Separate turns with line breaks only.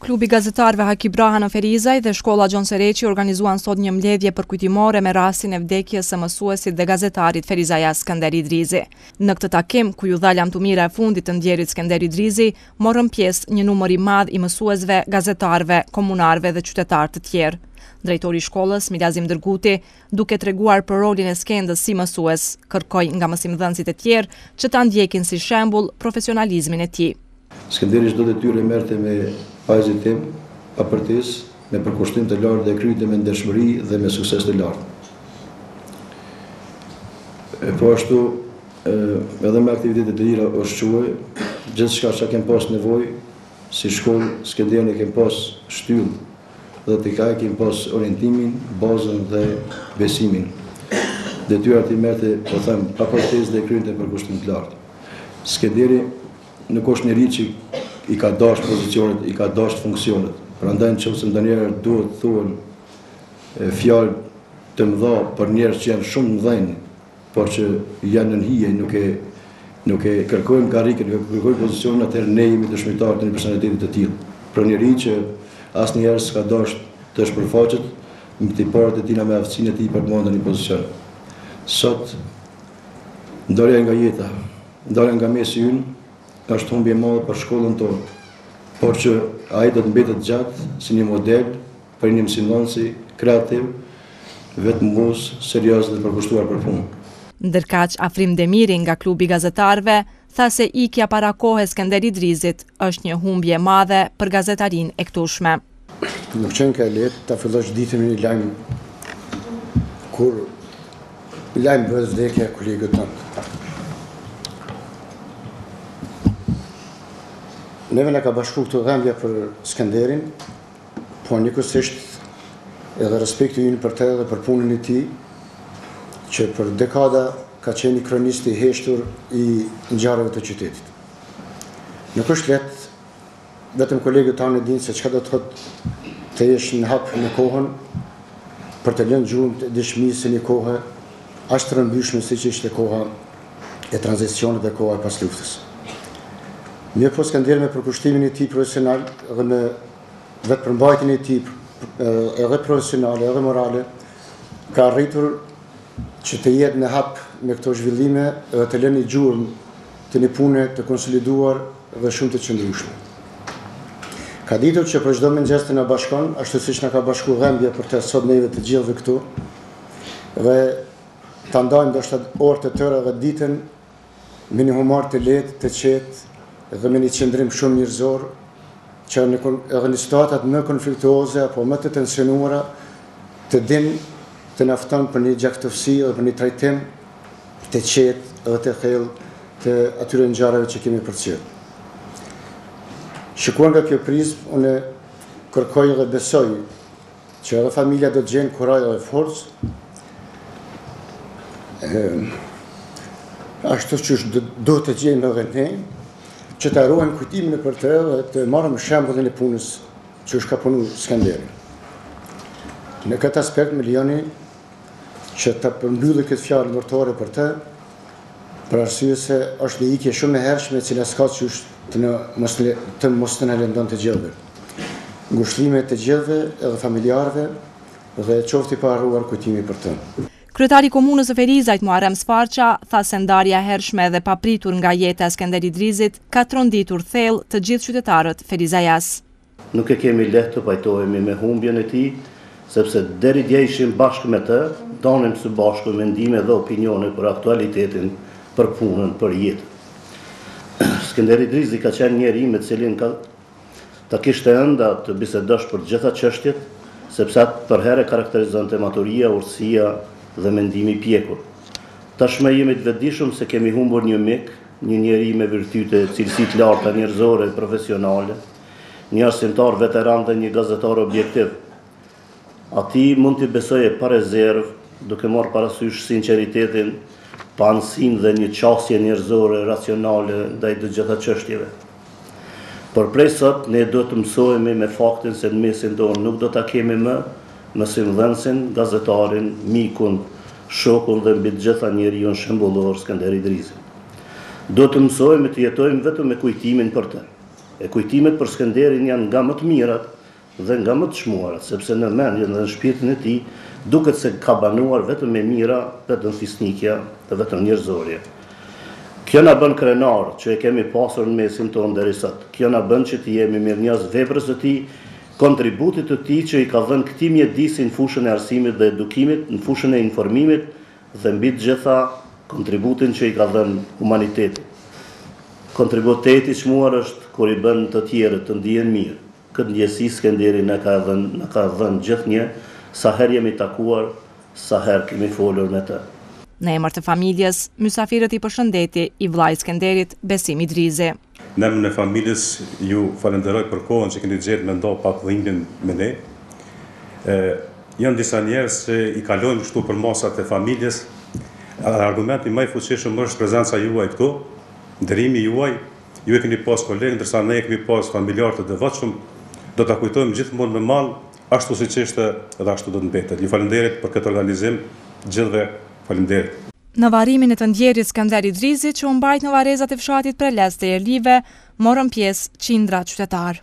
Klubi gazetarëve Haki Braha në Ferizaj dhe shkolla Gjon Sereqi organizuan sot një mbledhje përkujtimore me rastin e vdekjes së mësuesit dhe gazetarit Ferizaja Skënder Idrizi. Në këtë takim, ku ju dha lamtumira e fundit të ndjerit Skënder Idrizi, morën pjesë një numër i madh i mësuesve, gazetarëve, komunarëve dhe qytetarë të tjerë. Drejtori i shkollës, Milazim Dërguti, duke treguar për rolin e Skëndës si mësues, kërkoi nga mësimdhënësit e tjerë që ta ndjekin si shembull profesionalizmin e tij.
Skënderi çdo detyrë e merrte me pajzitim, pa përtisë, me përkushtim të lartë dhe kryte me ndershmëri dhe me sukses të lartë. Po ashtu, edhe me aktivitetet të tjera është quaj, gjithçka që kem pas nevojë, si shkollë, Skënderin e kem pas shtyllë dhe të kaj kem pas orientimin, bazën dhe besimin. Detyrat i merrte, po them, pa përtisë dhe kryte me përkushtim të lartë. Skënderi nuk është njëri që i ka dashur pozicionet, i ka dashur funksionet. Prandaj nëse ndonjëherë duhet thuhen fjalë të mëdha për njerëz që janë shumë mëdhenj, por që janë në hije, nuk e kërkojmë karrikën, nuk e kërkojmë pozicionin, atëherë ne jemi dëshmitarë të një personaliteti të tillë. Për njëri që asnjëherë s'ka dashur të shpërfaqet mbi të parët e tina me aftësinë e tij për të marrë një pozicion. Sot ndalja nga jeta, ndalja nga mesi ynë, është humbje e madhe për shkollën tonë, por që ai do të mbetet gjatë si një model për një mësimdhënësi kreativ, vetëmbus, serioz dhe përkushtuar për punë.
Ndërkaq Afrim Demiri nga klubi gazetarëve tha se ikja para kohës Skënder Idrizit është një humbje e madhe për gazetarinë e këtushme.
Nuk qenë ka lehtë ta fillosh ditën me një lajm kur lajm bëhet vdekja e kolegët tonë. Neve në ka bashku këtë dhembja për Skënderin, po njëkohësisht edhe respekti ynë për te dhe për punën e tij, që për dekada ka qenë një kronist i heshtur i ngjarjeve të qytetit. Nuk është lehtë, vetëm kolegët tanë e dinë se çka do të thotë të jesh në hap në kohën për të lënë gjuhën të dëshmisë një kohë aq të rëmbyshme siç ishte koha e tranzicionit dhe koha e pasluftës. Mirë po Skënder me përkushtimin e tij profesional dhe me vetëpërmbajtjen e tij edhe profesionale edhe morale, ka arritur që të jetë në hap me këto zhvillime dhe të lënë gjurmë të një pune të konsoliduar dhe shumë të qëndrueshme. Ka ditur që për çdo mëngjes të na bashkon, ashtu siç na ka bashkuar dhembja për të sot neve të gjithëve këtu, dhe ta ndajmë ndoshta orë të tëra dhe ditën me një humor të lehtë, të qetë, dhe me një qëndrim shumë njerëzor, që edhe në situatat më konfliktuoze apo më të tensionuara të din të na fton për një gjaktësi dhe për një trajtim të qetë dhe të thellë të atyre ngjarjeve që kemi përcjell. Shikuar nga kjo prizmë, unë kërkoj dhe besoj që edhe familja do të gjenë kuraj dhe forcë, ashtu që do të gjejmë edhe ne, që të harrojmë kujtimin e për të dhe të marrëm shembullin e punës që është ka punu Skënderi. Në këtë aspekt më lejoni që të përmbylli këtë fjalë mërtore për të, për arsye se është një ikje shumë e hershme e cila s'ka qysh të mos të na lëndon të gjithëve. Ngushlime të gjithëve edhe familjarëve dhe qoftë i pa harruar kujtimi për të.
Kryetari i komunës së Ferizajt, Muharrem Sfarqa, tha se ndarja e hershme dhe papritur nga jeta e Skënder Idrizit ka tronditur thellë të gjithë qytetarët ferizajas.
Nuk e kemi lehtë të pajtohemi me humbjen e tij, sepse deri dje ishim bashkë me të, danim së bashku mendime dhe opinione për aktualitetin, për punën, për jetën. Skënder Idrizi ka qenë njeri me cilin ta kishte ënda të bisedosh për gjitha çështjet, sepse atë për herë karakterizonte maturia, urtësia dhe mendimi pjekur. Tashmë jemi të vetëdijshëm se kemi humbur një mik, një njeri me virtyte, cilësi të larta njerëzore, profesionale, një arsimtar veteran dhe një gazetar objektiv. Ati mund t'i besoje pa rezervë, duke marrë parasysh sinqeritetin, panësin dhe një qasje njerëzore, racionale ndaj të gjitha çështjeve. Por prej sot, ne do të mësohemi me faktin se në mesin tonë nuk do ta kemi më mësimdhënësin, gazetarin, mikun, shokun dhe mbi të gjitha njeriun shembullor Skënder Idrizin. Do të mësojmë të jetojmë vetëm me kujtimin për të. E kujtimet për Skenderin janë nga më të mirat dhe nga më të çmuarat, sepse në mendjen dhe në shpirtin e tij duket se ka banuar vetëm me mira, vetëm fisnikja dhe vetëm njerëzorje. Kjo na bën krenar që e kemi pasur në mesin tonë deri sot. Kjo na bën që të jemi mirënjohës veprës së tij, kontributit të tij që i ka dhënë këtij mjedisi në fushën e arsimit dhe edukimit, në fushën e informimit dhe mbi të gjitha kontributin që i ka dhënë humanitetit. Kontributeti i çmuar është kur i bën të tjerët të ndihen mirë. Këtë ndjesi Skenderi na ka dhënë gjithnjë, sa herë jemi takuar, sa herë kemi folur me të.
Në emër të familjes, mysafirët i përshëndeti i vllait Skenderit, Besim Idrizi.
Në emrin e familjes ju falenderoj për kohën që keni gjetur me ndo pak dhimbjen me ne. Janë disa njerëz që i kalojnë kështu për masat e familjes. Argumenti më i fuqishëm është prezenca juaj këtu, ndërimi juaj. Ju e keni pas kolegë, ndërsa ne e kemi pas familjarë të devotshëm. Do ta kujtojmë gjithmonë me mall, ashtu siç ishte dhe ashtu do të mbetet. Ju falenderit për këtë organizim, gjithëve falenderit.
Në varrimin e të ndjerit Skender Idrizi, që u mbajt në varrezat e fshatit Preles të Erlive, morën pjesë qindra qytetar.